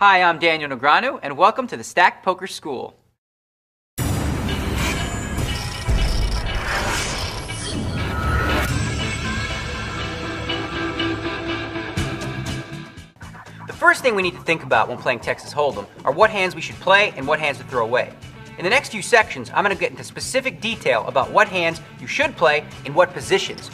Hi, I'm Daniel Negreanu, and welcome to the Stacked Poker School. The first thing we need to think about when playing Texas Hold'em are what hands we should play and what hands to throw away. In the next few sections, I'm going to get into specific detail about what hands you should play in what positions.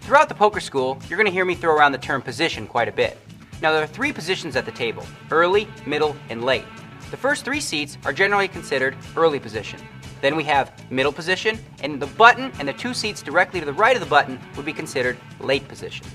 Throughout the poker school, you're going to hear me throw around the term position quite a bit. Now, there are three positions at the table: early, middle, and late. The first three seats are generally considered early position. Then we have middle position, and the button and the two seats directly to the right of the button would be considered late position.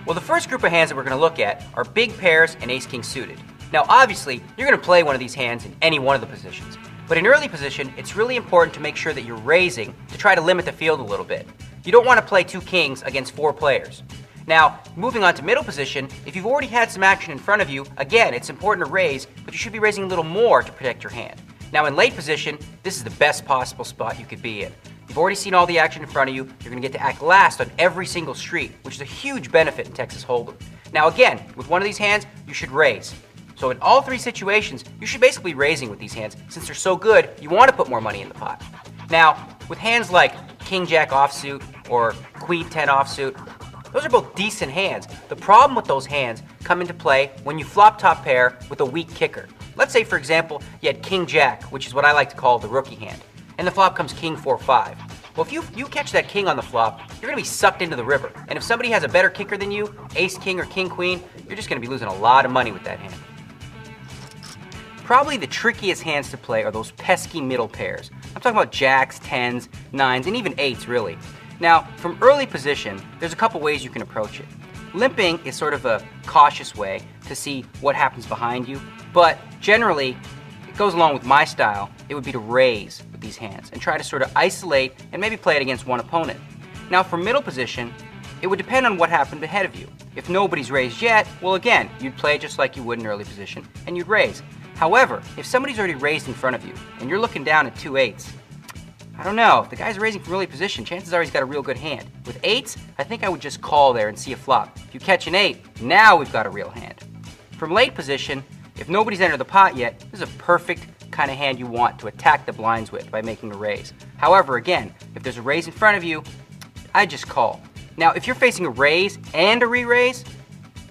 Well, the first group of hands that we're going to look at are big pairs and ace-king suited. Now, obviously, you're going to play one of these hands in any one of the positions. But in early position, it's really important to make sure that you're raising to try to limit the field a little bit. You don't want to play two kings against four players. Now, moving on to middle position, if you've already had some action in front of you, again, it's important to raise, but you should be raising a little more to protect your hand. Now, in late position, this is the best possible spot you could be in. You've already seen all the action in front of you. You're going to get to act last on every single street, which is a huge benefit in Texas Hold'em. Now, again, with one of these hands, you should raise. So in all three situations, you should basically be raising with these hands. Since they're so good, you want to put more money in the pot. Now, with hands like King-Jack offsuit or Queen-10 offsuit, those are both decent hands. The problem with those hands come into play when you flop top pair with a weak kicker. Let's say, for example, you had King-Jack, which is what I like to call the rookie hand, and the flop comes King-4-5. Well, if you catch that king on the flop, you're going to be sucked into the river. And if somebody has a better kicker than you, ace-king or king-queen, you're just going to be losing a lot of money with that hand. Probably the trickiest hands to play are those pesky middle pairs. I'm talking about jacks, 10s, 9s, and even 8s, really. Now, from early position, there's a couple ways you can approach it. Limping is sort of a cautious way to see what happens behind you, but generally, it goes along with my style. It would be to raise with these hands and try to sort of isolate and maybe play it against one opponent. Now, for middle position, it would depend on what happened ahead of you. If nobody's raised yet, well, again, you'd play it just like you would in early position, and you'd raise. However, if somebody's already raised in front of you, and you're looking down at 2 8s, I don't know, if the guy's raising from early position, chances are he's got a real good hand. With 8s, I think I would just call there and see a flop. If you catch an 8, now we've got a real hand. From late position, if nobody's entered the pot yet, this is a perfect kind of hand you want to attack the blinds with by making a raise. However, again, if there's a raise in front of you, I'd just call. Now, if you're facing a raise and a re-raise,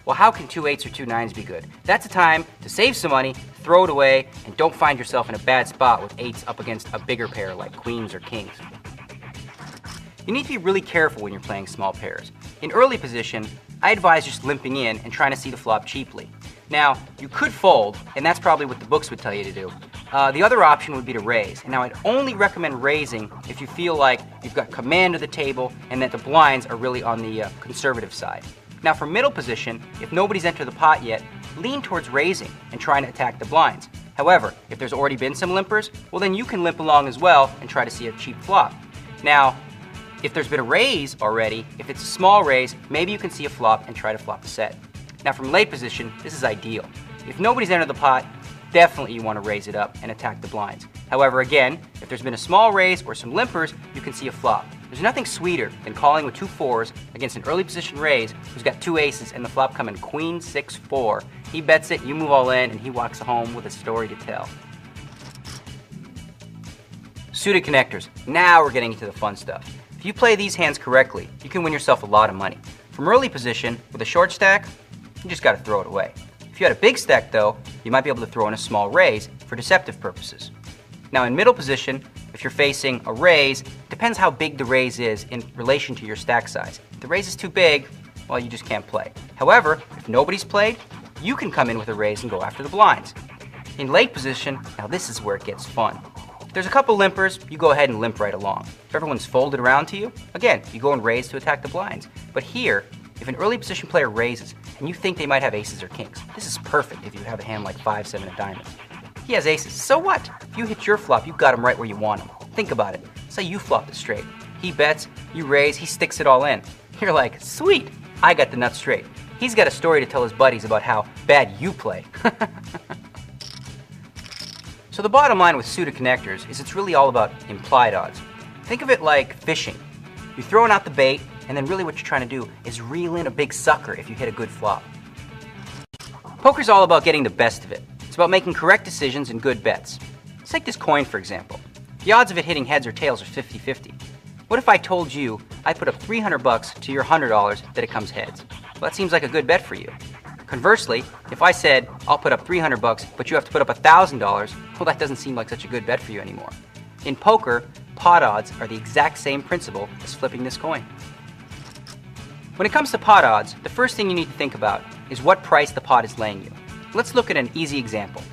well, how can 2 8s or 2 9s be good? That's a time to save some money, throw it away, and don't find yourself in a bad spot with 8s up against a bigger pair like queens or kings. You need to be really careful when you're playing small pairs. In early position, I advise just limping in and trying to see the flop cheaply. Now, you could fold, and that's probably what the books would tell you to do. The other option would be to raise. And now I'd only recommend raising if you feel like you've got command of the table and that the blinds are really on the conservative side. Now, for middle position, if nobody's entered the pot yet, lean towards raising and trying to attack the blinds. However, if there's already been some limpers, well, then you can limp along as well and try to see a cheap flop. Now, if there's been a raise already, if it's a small raise, maybe you can see a flop and try to flop the set. Now, from late position, this is ideal. If nobody's entered the pot, definitely you want to raise it up and attack the blinds. However, again, if there's been a small raise or some limpers, you can see a flop. There's nothing sweeter than calling with 2 4s against an early position raise who's got 2 aces and the flop coming Queen 6-4. He bets it, you move all in, and he walks home with a story to tell. Suited connectors. Now we're getting into the fun stuff. If you play these hands correctly, you can win yourself a lot of money. From early position, with a short stack, you just got to throw it away. If you had a big stack, though, you might be able to throw in a small raise for deceptive purposes. Now, in middle position, if you're facing a raise, depends how big the raise is in relation to your stack size. If the raise is too big, well, you just can't play. However, if nobody's played, you can come in with a raise and go after the blinds. In late position, now this is where it gets fun. If there's a couple limpers, you go ahead and limp right along. If everyone's folded around to you, again, you go and raise to attack the blinds. But here, if an early position player raises and you think they might have aces or kings, this is perfect if you have a hand like 5-7 of diamonds. He has aces, so what? If you hit your flop, you've got him right where you want him. Think about it. Say you flop it straight. He bets, you raise, he sticks it all in. You're like, sweet, I got the nuts straight. He's got a story to tell his buddies about how bad you play. So the bottom line with suited connectors is it's really all about implied odds. Think of it like fishing. You're throwing out the bait, and then really what you're trying to do is reel in a big sucker if you hit a good flop. Poker's all about getting the best of it. It's about making correct decisions and good bets. Let's take this coin, for example. The odds of it hitting heads or tails are 50-50. What if I told you I put up $300 to your $100 that it comes heads? Well, that seems like a good bet for you. Conversely, if I said I'll put up $300 but you have to put up $1,000, well, that doesn't seem like such a good bet for you anymore. In poker, pot odds are the exact same principle as flipping this coin. When it comes to pot odds, the first thing you need to think about is what price the pot is laying you. Let's look at an easy example.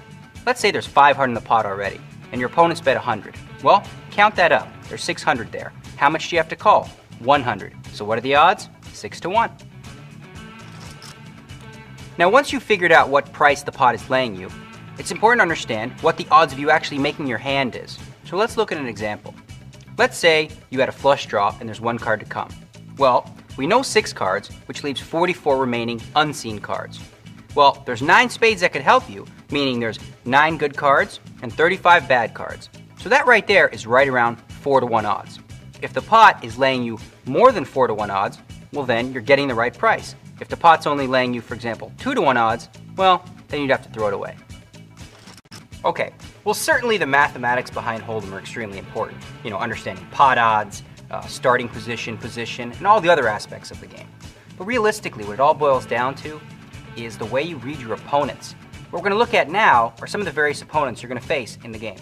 Let's say there's 500 in the pot already, and your opponent's bet 100. Well, count that up. There's 600 there. How much do you have to call? 100. So what are the odds? 6 to 1. Now, once you've figured out what price the pot is laying you, it's important to understand what the odds of you actually making your hand is. So let's look at an example. Let's say you had a flush draw and there's one card to come. Well, we know 6 cards, which leaves 44 remaining unseen cards. Well, there's 9 spades that could help you, meaning there's 9 good cards and 35 bad cards. So that right there is right around 4 to 1 odds. If the pot is laying you more than 4 to 1 odds, well then you're getting the right price. If the pot's only laying you, for example, 2 to 1 odds, well, then you'd have to throw it away. Okay, well certainly the mathematics behind Hold'em are extremely important. You know, understanding pot odds, starting position, and all the other aspects of the game. But realistically, what it all boils down to is the way you read your opponents. What we're going to look at now are some of the various opponents you're going to face in the game.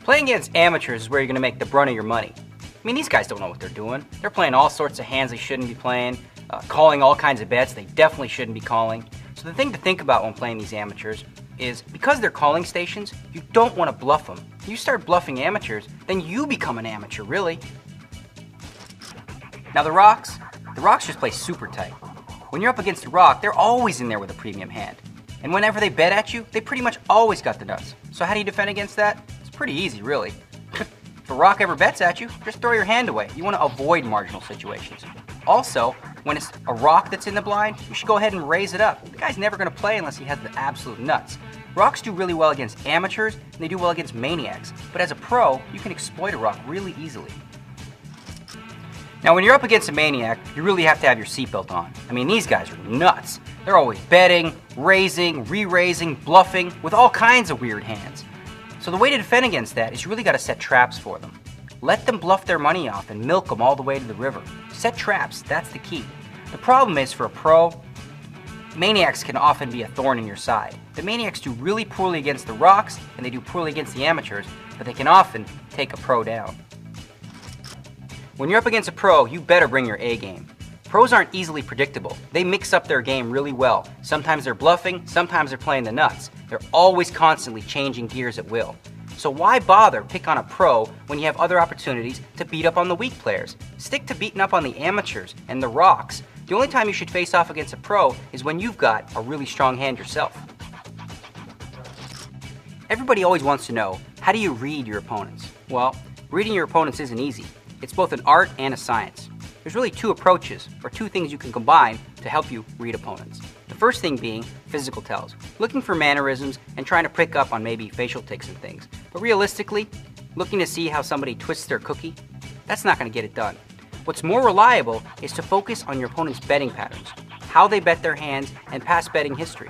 Playing against amateurs is where you're going to make the brunt of your money. I mean, these guys don't know what they're doing. They're playing all sorts of hands they shouldn't be playing, calling all kinds of bets they definitely shouldn't be calling. So the thing to think about when playing these amateurs is because they're calling stations, you don't want to bluff them. You start bluffing amateurs, then you become an amateur, really. Now the rocks just play super tight. When you're up against a rock, they're always in there with a premium hand. And whenever they bet at you, they pretty much always got the nuts. So how do you defend against that? It's pretty easy, really. If a rock ever bets at you, just throw your hand away. You want to avoid marginal situations. Also, when it's a rock that's in the blind, you should go ahead and raise it up. The guy's never going to play unless he has the absolute nuts. Rocks do really well against amateurs, and they do well against maniacs. But as a pro, you can exploit a rock really easily. Now, when you're up against a maniac, you really have to have your seatbelt on. I mean, these guys are nuts. They're always betting, raising, re-raising, bluffing, with all kinds of weird hands. So the way to defend against that is you really got to set traps for them. Let them bluff their money off and milk them all the way to the river. Set traps, that's the key. The problem is for a pro, maniacs can often be a thorn in your side. The maniacs do really poorly against the rocks and they do poorly against the amateurs, but they can often take a pro down. When you're up against a pro, you better bring your A game. Pros aren't easily predictable. They mix up their game really well. Sometimes they're bluffing, sometimes they're playing the nuts. They're always constantly changing gears at will. So why bother pick on a pro when you have other opportunities to beat up on the weak players? Stick to beating up on the amateurs and the rocks. The only time you should face off against a pro is when you've got a really strong hand yourself. Everybody always wants to know, how do you read your opponents? Well, reading your opponents isn't easy. It's both an art and a science. There's really 2 approaches, or 2 things you can combine to help you read opponents. The first thing being physical tells, looking for mannerisms and trying to pick up on maybe facial tics and things. But realistically, looking to see how somebody twists their cookie, that's not going to get it done. What's more reliable is to focus on your opponent's betting patterns, how they bet their hands, and past betting history.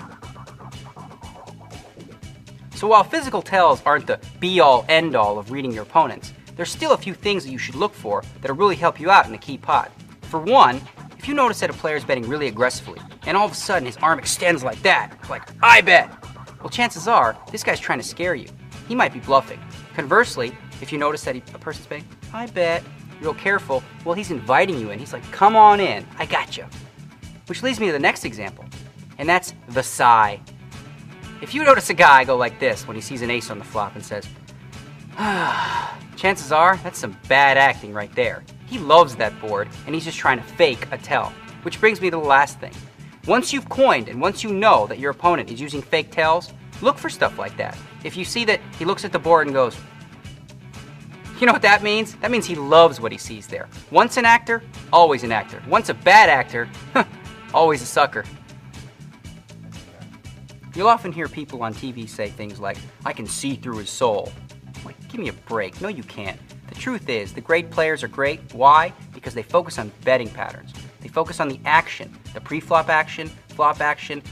So while physical tells aren't the be-all, end-all of reading your opponents, there's still a few things that you should look for that'll really help you out in a key pot. For one, if you notice that a player is betting really aggressively, and all of a sudden his arm extends like that, like, I bet! Well, chances are, this guy's trying to scare you. He might be bluffing. Conversely, if you notice that a person's betting, I bet, real careful, well, he's inviting you in. He's like, come on in, I gotcha. Which leads me to the next example, and that's the sigh. If you notice a guy go like this when he sees an ace on the flop and says, chances are, that's some bad acting right there. He loves that board, and he's just trying to fake a tell. Which brings me to the last thing. Once you've coined, and once you know that your opponent is using fake tells, look for stuff like that. If you see that he looks at the board and goes, you know what that means? That means he loves what he sees there. Once an actor, always an actor. Once a bad actor, always a sucker. You'll often hear people on TV say things like, I can see through his soul. Like, give me a break. No, you can't. The truth is, the great players are great. Why? Because they focus on betting patterns. They focus on the action, the pre-flop action, flop action,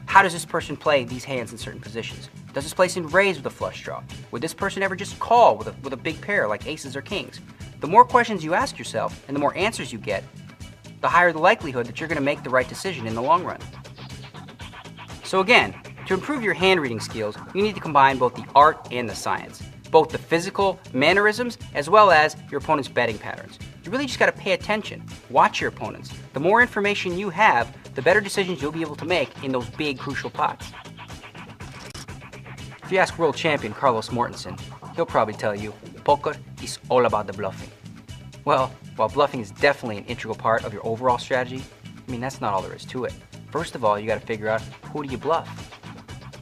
How does this person play these hands in certain positions? Does this person raise with a flush draw? Would this person ever just call with a big pair like aces or kings? The more questions you ask yourself and the more answers you get, the higher the likelihood that you're going to make the right decision in the long run. So again, to improve your hand reading skills, you need to combine both the art and the science, both the physical mannerisms as well as your opponent's betting patterns. You really just got to pay attention, watch your opponents. The more information you have, the better decisions you'll be able to make in those big crucial pots. If you ask world champion Carlos Mortensen, he'll probably tell you, poker is all about the bluffing. Well, while bluffing is definitely an integral part of your overall strategy, that's not all there is to it. First of all, you got to figure out, who do you bluff?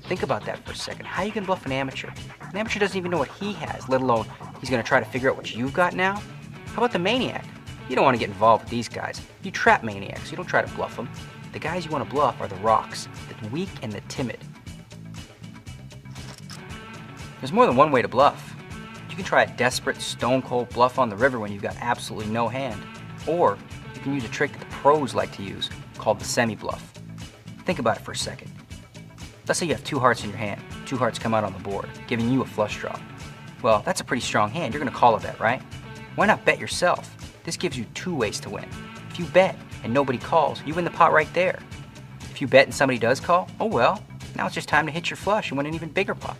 Think about that for a second. How you can bluff an amateur? An amateur doesn't even know what he has, let alone he's going to try to figure out what you've got now. How about the maniac? You don't want to get involved with these guys. You trap maniacs. You don't try to bluff them. The guys you want to bluff are the rocks, the weak and the timid. There's more than one way to bluff. You can try a desperate, stone-cold bluff on the river when you've got absolutely no hand. Or you can use a trick that the pros like to use, called the semi-bluff. Think about it for a second. Let's say you have two hearts in your hand. Two hearts come out on the board, giving you a flush draw. Well, that's a pretty strong hand. You're going to call a bet, right? Why not bet yourself? This gives you two ways to win. If you bet and nobody calls, you win the pot right there. If you bet and somebody does call, oh well, now it's just time to hit your flush and win an even bigger pot.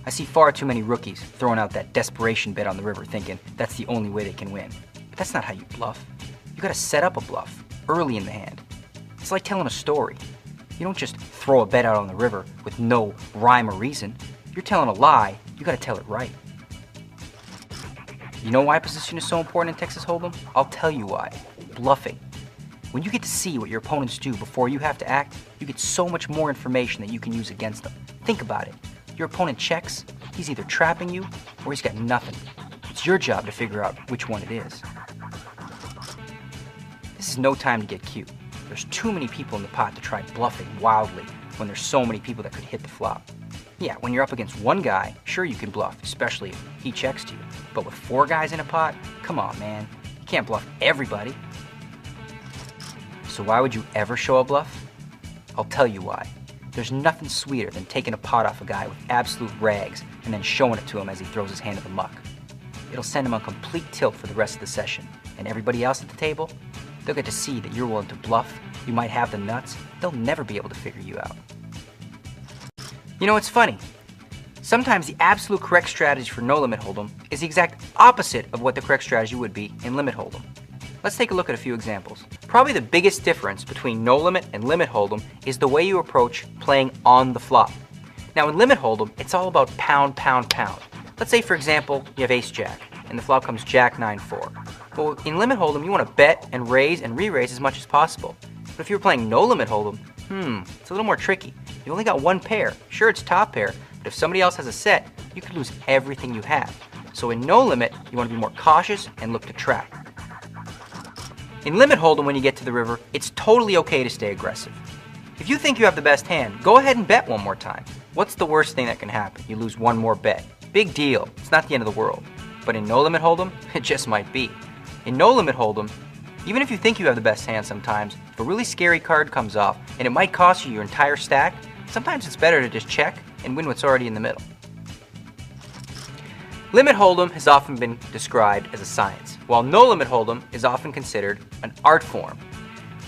I see far too many rookies throwing out that desperation bet on the river thinking that's the only way they can win. But that's not how you bluff. You gotta set up a bluff early in the hand. It's like telling a story. You don't just throw a bet out on the river with no rhyme or reason. You're telling a lie, you gotta tell it right. You know why position is so important in Texas Hold'em? I'll tell you why. Bluffing. When you get to see what your opponents do before you have to act, you get so much more information that you can use against them. Think about it. Your opponent checks, he's either trapping you or he's got nothing. It's your job to figure out which one it is. This is no time to get cute. There's too many people in the pot to try bluffing wildly when there's so many people that could hit the flop. Yeah, when you're up against one guy, sure you can bluff, especially if he checks to you. But with four guys in a pot, come on man, you can't bluff everybody. So why would you ever show a bluff? I'll tell you why. There's nothing sweeter than taking a pot off a guy with absolute rags and then showing it to him as he throws his hand in the muck. It'll send him on complete tilt for the rest of the session, and everybody else at the table, they'll get to see that you're willing to bluff, you might have the nuts, they'll never be able to figure you out. You know, it's funny. Sometimes the absolute correct strategy for no limit hold'em is the exact opposite of what the correct strategy would be in limit hold'em. Let's take a look at a few examples. Probably the biggest difference between no limit and limit hold'em is the way you approach playing on the flop. Now in limit hold'em, it's all about pound, pound, pound. Let's say for example, you have ace jack, and the flop comes jack 9-4. Well, in limit hold'em, you want to bet and raise and re-raise as much as possible. But if you're playing no limit hold'em, it's a little more tricky. You only got one pair. Sure, it's top pair, but if somebody else has a set, you could lose everything you have. So in no limit, you want to be more cautious and look to trap. In limit hold'em, when you get to the river, it's totally okay to stay aggressive. If you think you have the best hand, go ahead and bet one more time. What's the worst thing that can happen? You lose one more bet. Big deal. It's not the end of the world. But in no limit hold'em, it just might be. In no limit hold'em, even if you think you have the best hand sometimes, if a really scary card comes off and it might cost you your entire stack, sometimes it's better to just check and win what's already in the middle. Limit hold'em has often been described as a science, while no limit hold'em is often considered an art form.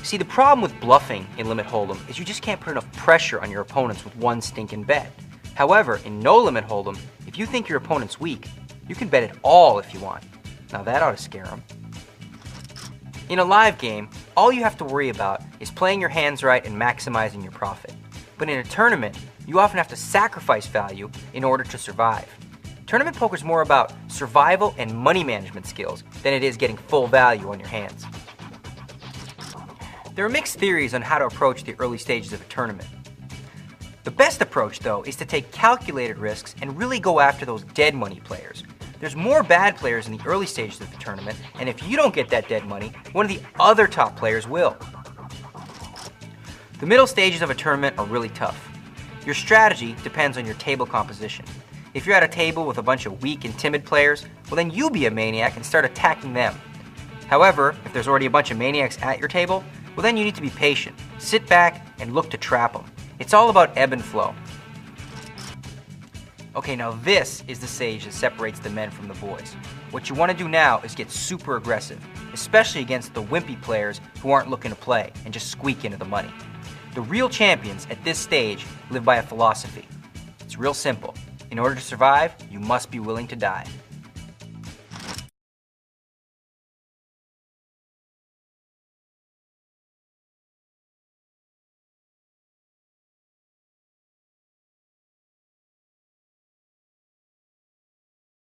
See, the problem with bluffing in limit hold'em is you just can't put enough pressure on your opponents with one stinking bet. However, in no limit hold'em, if you think your opponent's weak, you can bet it all if you want. Now that ought to scare them. In a live game, all you have to worry about is playing your hands right and maximizing your profit. But in a tournament, you often have to sacrifice value in order to survive. Tournament poker is more about survival and money management skills than it is getting full value on your hands. There are mixed theories on how to approach the early stages of a tournament. The best approach, though, is to take calculated risks and really go after those dead money players. There's more bad players in the early stages of the tournament, and if you don't get that dead money, one of the other top players will. The middle stages of a tournament are really tough. Your strategy depends on your table composition. If you're at a table with a bunch of weak and timid players, well then you be a maniac and start attacking them. However, if there's already a bunch of maniacs at your table, well then you need to be patient. Sit back and look to trap them. It's all about ebb and flow. Okay, now this is the stage that separates the men from the boys. What you want to do now is get super aggressive, especially against the wimpy players who aren't looking to play and just squeak into the money. The real champions at this stage live by a philosophy. It's real simple. In order to survive, you must be willing to die.